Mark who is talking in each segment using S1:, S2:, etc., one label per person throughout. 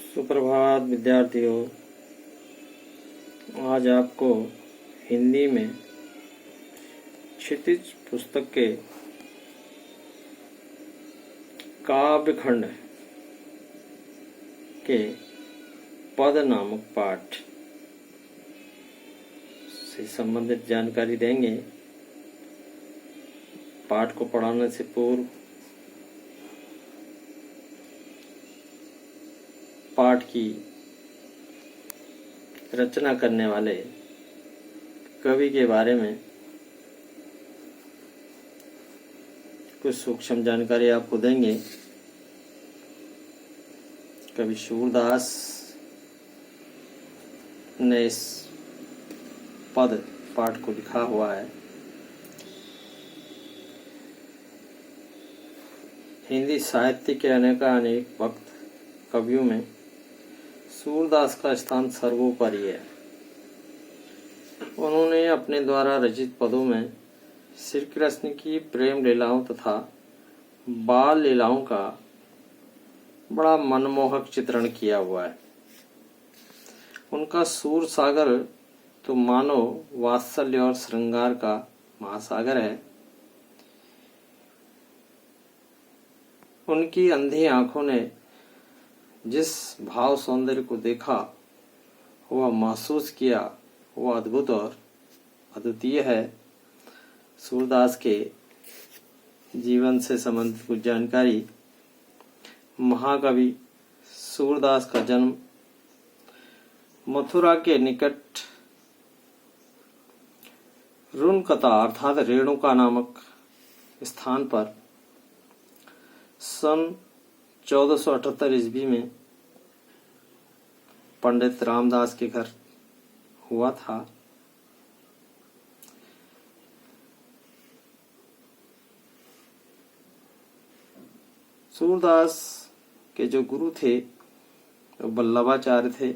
S1: सुप्रभात विद्यार्थियों। आज आपको हिंदी में क्षितिज पुस्तक के काव्यखंड के पद नामक पाठ से संबंधित जानकारी देंगे। पाठ को पढ़ाने से पूर्व पाठ की रचना करने वाले कवि के बारे में कुछ सूक्ष्म जानकारी आपको देंगे। कवि सूरदास ने इस पद पाठ को लिखा हुआ है। हिंदी साहित्य के अनेक भक्त कवियों में सूरदास का स्थान सर्वोपरि है। उन्होंने अपने द्वारा रचित पदों में श्री कृष्ण की प्रेम लीलाओं तथा बाल लीलाओं का बड़ा मनमोहक चित्रण किया हुआ है। उनका सूर सागर तो मानो वात्सल्य और श्रृंगार का महासागर है। उनकी अंधी आंखों ने जिस भाव सौंदर्य को देखा, वह महसूस किया, वह अद्भुत और अद्वितीय है। सूरदास के जीवन से संबंधित कुछ जानकारी। महाकवि सूरदास का जन्म मथुरा के निकट रुनकता अर्थात रेणुका नामक स्थान पर सन 1478 ईस्वी में पंडित रामदास के घर हुआ था। सूरदास के जो गुरु थे वो वल्लभाचार्य थे।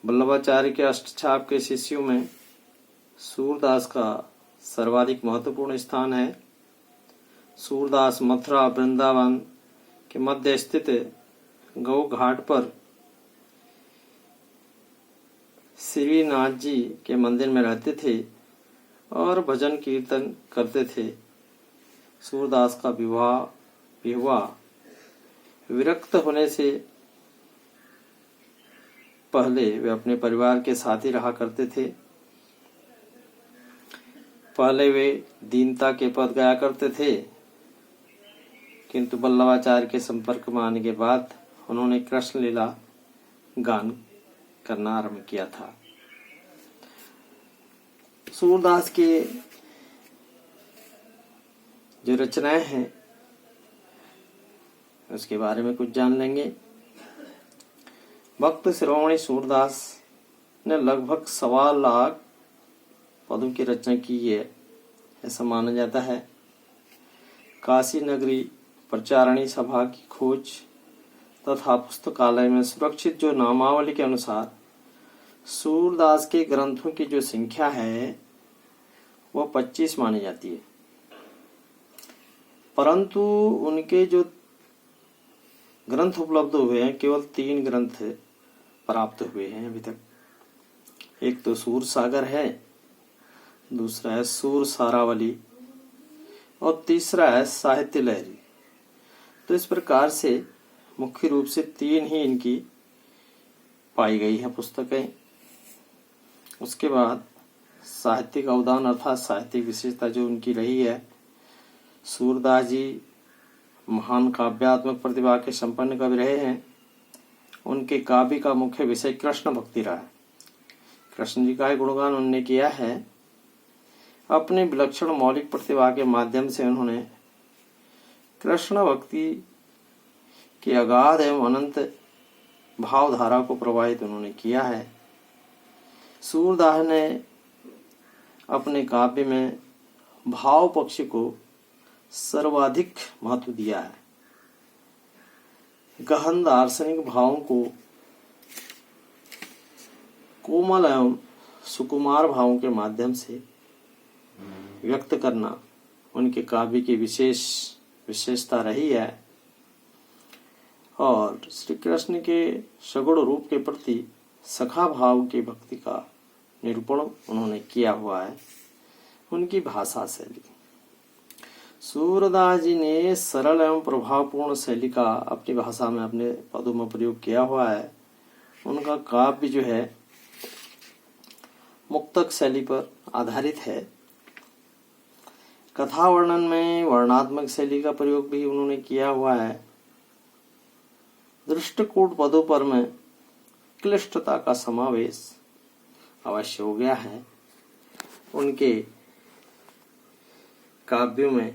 S1: वल्लभाचार्य के अष्टछाप के शिष्यों में सूरदास का सर्वाधिक महत्वपूर्ण स्थान है। सूरदास मथुरा वृंदावन के मध्य स्थित गौ घाट पर श्रीनाथ जी के मंदिर में रहते थे और भजन कीर्तन करते थे। सूरदास का विवाह विरक्त होने से पहले वे अपने परिवार के साथ ही रहा करते थे। पहले वे दीनता के पद गाया करते थे, किंतु वल्लभाचार्य के संपर्क में आने के बाद उन्होंने कृष्ण लीला गान करना आरंभ किया था। सूरदास के जो रचनाएं हैं उसके बारे में कुछ जान लेंगे। भक्त शिरोमणि सूरदास ने लगभग 1.25 लाख पदों की रचना की है, ऐसा माना जाता है। काशी नगरी प्रचारणी सभा की खोज तथा पुस्तकालय में सुरक्षित जो नामावली के अनुसार सूरदास के ग्रंथों की जो संख्या है वह 25 मानी जाती है, परंतु उनके जो ग्रंथ उपलब्ध हुए हैं केवल 3 ग्रंथ प्राप्त हुए हैं अभी तक। एक तो सूर सागर है, दूसरा है सूर सारावली और तीसरा है साहित्य लहरी। तो इस प्रकार से मुख्य रूप से 3 ही इनकी पाई गई है पुस्तकें। उसके बाद साहित्यिक अवदान अर्थात साहित्यिक विशेषता जो उनकी रही है, सूरदास जी महान काव्यात्मक प्रतिभा के संपन्न कवि रहे हैं। उनके काव्य का मुख्य विषय कृष्ण भक्ति रहा है। कृष्ण जी का ही गुणगान उन्होंने किया है। अपने विलक्षण मौलिक प्रतिभा के माध्यम से उन्होंने कृष्ण भक्ति की अगाध एवं अनंत भावधारा को प्रवाहित उन्होंने किया है। सूरदास ने अपने काव्य में भाव पक्ष को सर्वाधिक महत्व दिया है। गहन दार्शनिक भावों को कोमल एवं सुकुमार भावों के माध्यम से व्यक्त करना उनके काव्य की विशेषता रही है। और श्री कृष्ण के सगुण रूप के प्रति सखा भाव की भक्ति का निरूपण उन्होंने किया हुआ है। उनकी भाषा शैली, सूरदास जी ने सरल एवं प्रभावपूर्ण शैली का अपनी भाषा में अपने पदों में प्रयोग किया हुआ है। उनका काव्य जो है मुक्तक शैली पर आधारित है। कथा वर्णन में वर्णात्मक शैली का प्रयोग भी उन्होंने किया हुआ है। दृष्टकूट पदों पर में क्लिष्टता का समावेश अवश्य हो गया है। उनके काव्यों में